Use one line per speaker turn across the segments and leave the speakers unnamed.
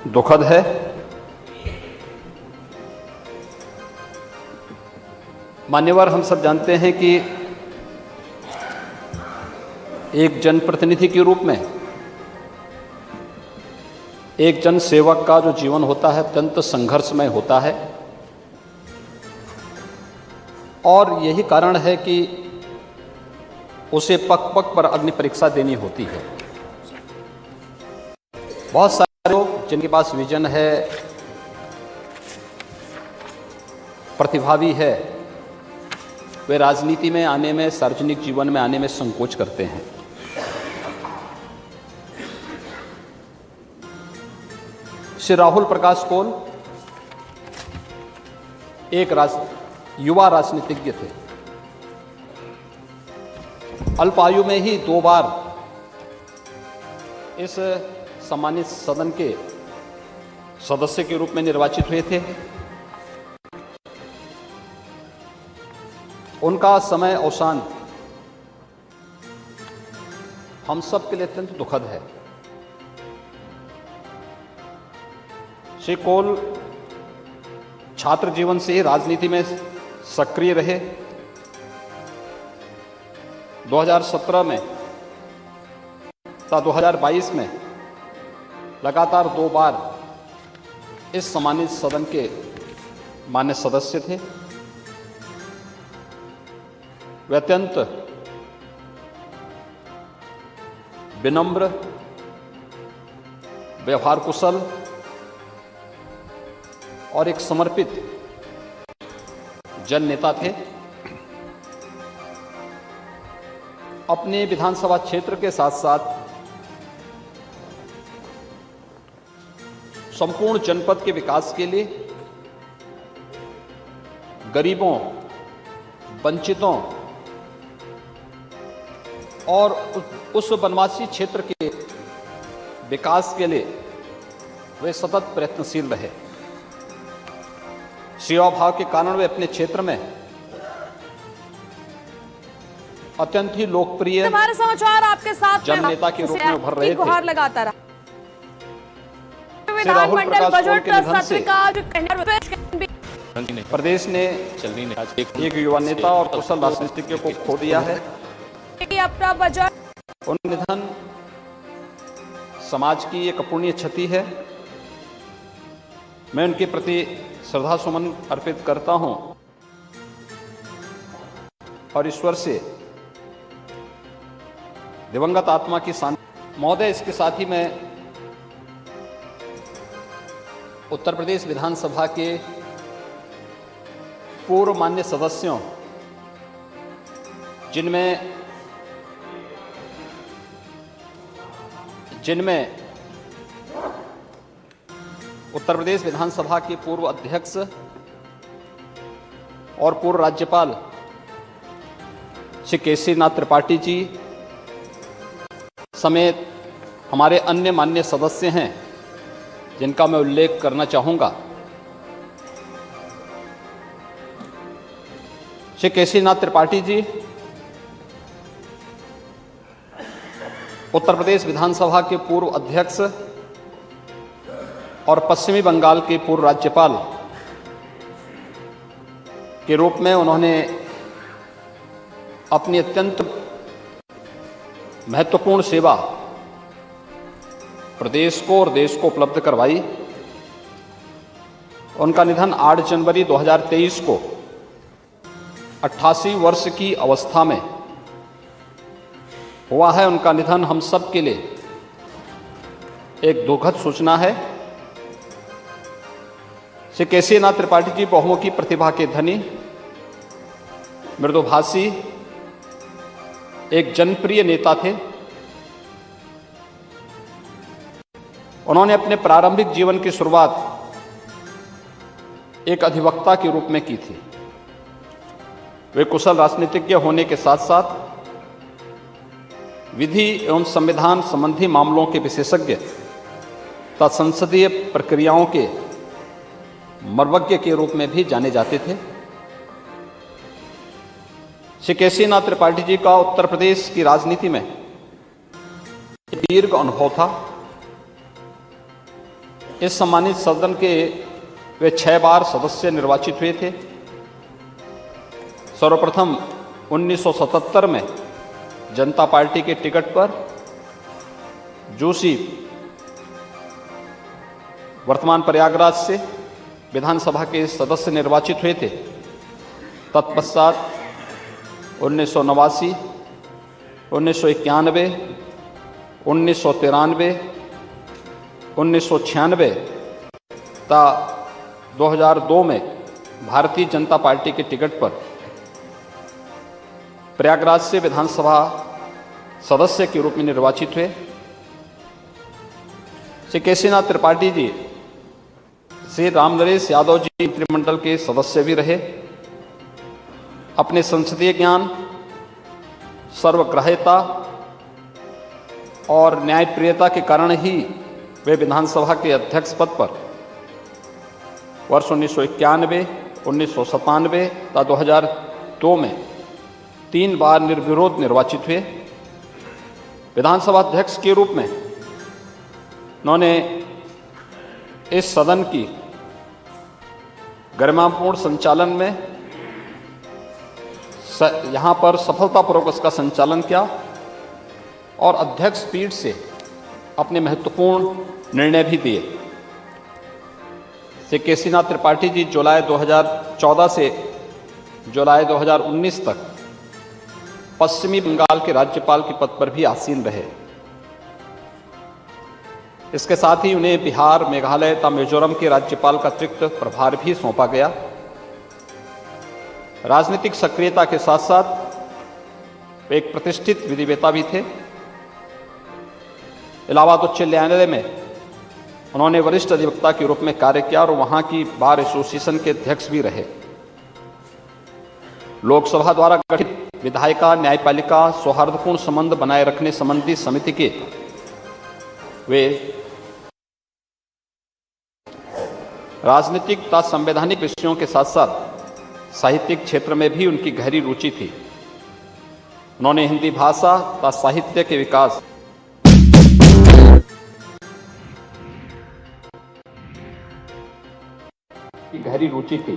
दुखद है। मान्यवर, हम सब जानते हैं कि एक जनप्रतिनिधि के रूप में एक जन सेवक का जो जीवन होता है अत्यंत संघर्षमय होता है और यही कारण है कि उसे पग पग पर अग्नि परीक्षा देनी होती है। बहुत सारे लोग जिनके पास विजन है, प्रतिभावी है, वे राजनीति में आने में, सार्वजनिक जीवन में आने में संकोच करते हैं। श्री राहुल प्रकाश कोल एक युवा राजनीतिज्ञ थे। अल्प आयु में ही 2 बार इस सम्मानित सदन के सदस्य के रूप में निर्वाचित हुए थे। उनका समय अवसान हम सब के लिए अत्यंत दुखद है। श्री कोल छात्र जीवन से ही राजनीति में सक्रिय रहे। 2017 में तथा 2022 में लगातार 2 बार इस सम्मानित सदन के मान्य सदस्य थे। वे अत्यंत विनम्र, व्यवहार कुशल और एक समर्पित जन नेता थे। अपने विधानसभा क्षेत्र के साथ साथ संपूर्ण जनपद के विकास के लिए गरीबों, वंचितों और उस वनवासी क्षेत्र के विकास के लिए वे सतत प्रयत्नशील रहे। सेवा भाव के कारण वे अपने क्षेत्र में अत्यंत ही लोकप्रिय
हमारे समाचार आपके साथ
जन नेता के रूप में उभर रहे थे।
गुहार लगाता रहा।
विधानमंडल बजट सत्र
का
प्रदेश ने एक युवा नेता और कुशल राजनीतिज्ञ को खो दिया है।
अपना बजट
उनका निधन समाज की एक अपूर्णीय क्षति है। मैं उनके प्रति श्रद्धा सुमन अर्पित करता हूं और ईश्वर से दिवंगत आत्मा की शांति। महोदय, इसके साथ ही मैं उत्तर प्रदेश विधानसभा के पूर्व मान्य सदस्यों, जिनमें उत्तर प्रदेश विधानसभा के पूर्व अध्यक्ष और पूर्व राज्यपाल श्री केसरीनाथ त्रिपाठी जी समेत हमारे अन्य मान्य सदस्य हैं, जिनका मैं उल्लेख करना चाहूंगा। श्री केसरीनाथ त्रिपाठी जी उत्तर प्रदेश विधानसभा के पूर्व अध्यक्ष और पश्चिमी बंगाल के पूर्व राज्यपाल के रूप में उन्होंने अपनी अत्यंत महत्वपूर्ण सेवा प्रदेश को और देश को उपलब्ध करवाई। उनका निधन 8 जनवरी 2023 को 88 वर्ष की अवस्था में हुआ है। उनका निधन हम सब के लिए एक दुखद सूचना है। श्री केसरीनाथ त्रिपाठी जी बहुमुखी प्रतिभा के धनी, मृदुभाषी, एक जनप्रिय नेता थे। उन्होंने अपने प्रारंभिक जीवन की शुरुआत एक अधिवक्ता के रूप में की थी। वे कुशल राजनीतिज्ञ होने के साथ साथ विधि एवं संविधान संबंधी मामलों के विशेषज्ञ तथा संसदीय प्रक्रियाओं के मर्मज्ञ के रूप में भी जाने जाते थे। श्री केसरीनाथ त्रिपाठी जी का उत्तर प्रदेश की राजनीति में दीर्घ अनुभव था। इस सम्मानित सदन के वे 6 बार सदस्य निर्वाचित हुए थे। सर्वप्रथम 1977 में जनता पार्टी के टिकट पर जोशी वर्तमान प्रयागराज से विधानसभा के सदस्य निर्वाचित हुए थे। तत्पश्चात 1989, 1991, 1993, 1996 तथा 2002 में भारतीय जनता पार्टी के टिकट पर प्रयागराज से विधानसभा सदस्य के रूप में निर्वाचित हुए। श्री केसीनाथ त्रिपाठी जी श्री रामनरेश यादव जी मंत्रिमंडल के सदस्य भी रहे। अपने संसदीय ज्ञान, सर्वग्राह्यता और न्यायप्रियता के कारण ही वे विधानसभा के अध्यक्ष पद पर वर्ष 1991, 1997 तथा 2002 में 3 बार निर्विरोध निर्वाचित हुए। विधानसभा अध्यक्ष के रूप में उन्होंने इस सदन की गरिमापूर्ण संचालन में यहाँ पर सफलतापूर्वक उसका संचालन किया और अध्यक्ष पीठ से अपने महत्वपूर्ण निर्णय भी दिए। श्री केसीनाथ त्रिपाठी जी जुलाई 2014 से जुलाई 2019 तक पश्चिमी बंगाल के राज्यपाल के पद पर भी आसीन रहे। इसके साथ ही उन्हें बिहार, मेघालय तथा मिजोरम के राज्यपाल का अतिरिक्त प्रभार भी सौंपा गया। राजनीतिक सक्रियता के साथ साथ वे एक प्रतिष्ठित विधिवेत्ता भी थे। इलाहाबाद उच्च न्यायालय में उन्होंने वरिष्ठ अधिवक्ता के रूप में कार्य किया और वहां की बार एसोसिएशन के अध्यक्ष भी रहे। लोकसभा द्वारा गठित विधायिका न्यायपालिका सौहार्दपूर्ण संबंध बनाए रखने संबंधी समिति के वे राजनीतिक तथा संवैधानिक विषयों के साथ साथ साहित्यिक क्षेत्र में भी उनकी गहरी रुचि थी। उन्होंने हिंदी भाषा तथा साहित्य के विकास की गहरी रुचि थी।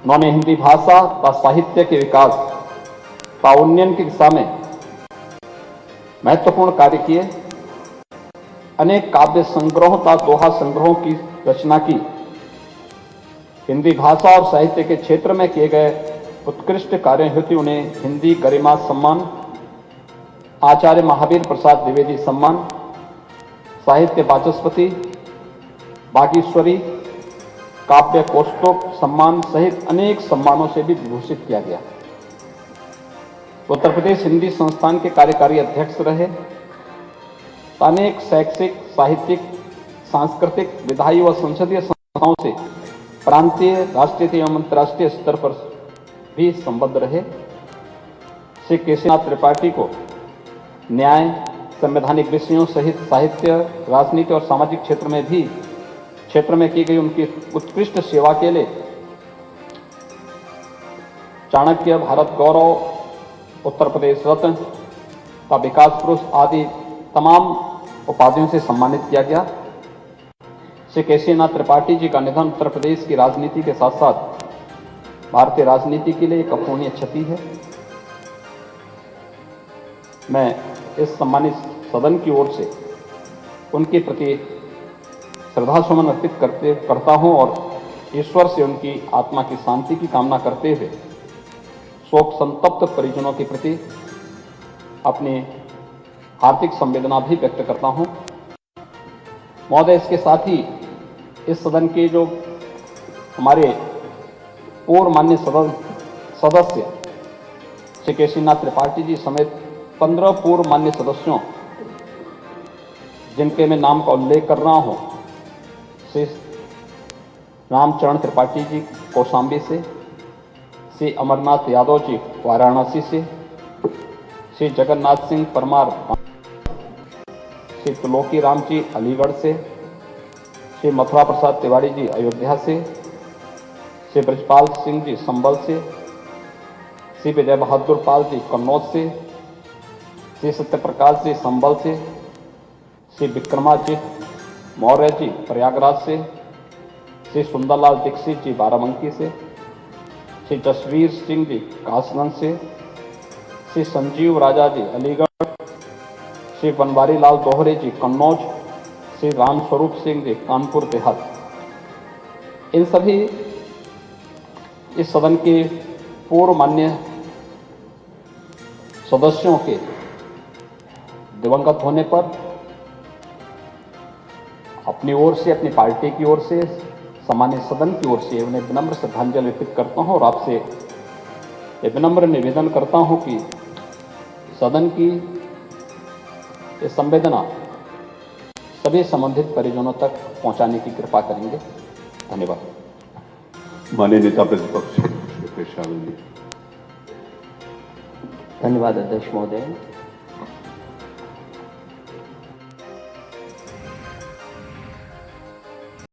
उन्होंने हिंदी भाषा तथा साहित्य के विकास तथा उन्नयन की दिशा में महत्वपूर्ण कार्य किए। अनेक काव्य संग्रहों तथा दोहा संग्रहों की रचना की। हिंदी भाषा और साहित्य के क्षेत्र में किए गए उत्कृष्ट कार्यों हेतु उन्हें हिंदी गरिमा सम्मान, आचार्य महावीर प्रसाद द्विवेदी सम्मान, साहित्य वाचस्पति, बागीश्वरी, काव्य कौस्तुभ सम्मान सहित अनेक सम्मानों से भी विभूषित किया गया। उत्तर प्रदेश हिंदी संस्थान के कार्यकारी अध्यक्ष रहे। अनेक शैक्षिक, साहित्यिक, सांस्कृतिक, विधायी व संसदीय संस्थाओं से प्रांतीय, राष्ट्रीय एवं अंतर्राष्ट्रीय स्तर पर भी संबद्ध रहे। श्री केसीनाथ त्रिपाठी को न्याय, संवैधानिक विषयों सहित साहित्य, राजनीति और सामाजिक क्षेत्र में की गई उनकी उत्कृष्ट सेवा के लिए चाणक्य, भारत गौरव, उत्तर प्रदेश रत्न का विकास पुरुष आदि तमाम उपाधियों से सम्मानित किया गया। श्री केसीनाथ त्रिपाठी जी का निधन उत्तर प्रदेश की राजनीति के साथ साथ भारतीय राजनीति के लिए एक अपूरणीय क्षति है। मैं इस सम्मानित सदन की ओर से उनके प्रति श्रद्धासुमन अर्पित करता हूं और ईश्वर से उनकी आत्मा की शांति की कामना करते हुए शोक संतप्त परिजनों के प्रति अपनी हार्दिक संवेदना भी व्यक्त करता हूं। महोदय, इसके साथ ही इस सदन के जो हमारे पूर्व माननीय सदस्य श्री केसीनाथ त्रिपाठी जी समेत 15 पूर्व माननीय सदस्यों जिनके मैं नाम का उल्लेख कर रहा हूं, श्री रामचरण त्रिपाठी जी कौशाम्बी से, श्री अमरनाथ यादव जी वाराणसी से, श्री जगन्नाथ सिंह परमार श्री त्रिलोकी राम जी अलीगढ़ से, श्री मथुरा प्रसाद तिवारी जी अयोध्या से, श्री ब्रजपाल सिंह जी संभल से, श्री विजय बहादुर पाल जी कन्नौज से, श्री सत्यप्रकाश जी संभल से, श्री विक्रमाजीत मौर्य जी प्रयागराज से, श्री सुंदरलाल दीक्षित जी बाराबंकी से, श्री जसवीर सिंह जी कासगंज से, श्री संजीव राजा जी अलीगढ़, श्री बनवारी लाल दोहरे जी कन्नौज, श्री रामस्वरूप सिंह जी कानपुर देहात। इन सभी इस सदन के पूर्व मान्य सदस्यों के दिवंगत होने पर अपनी ओर से, अपनी पार्टी की ओर से, सामान्य सदन की ओर से उन्हें विनम्र श्रद्धांजलि अर्पित करता हूं और आपसे ये विनम्र निवेदन करता हूं कि सदन की ये संवेदना सभी संबंधित परिजनों तक पहुंचाने की कृपा करेंगे। धन्यवाद।
माननीय नेता प्रतिपक्ष श्री पेश रावल जी।
धन्यवाद अध्यक्ष महोदय।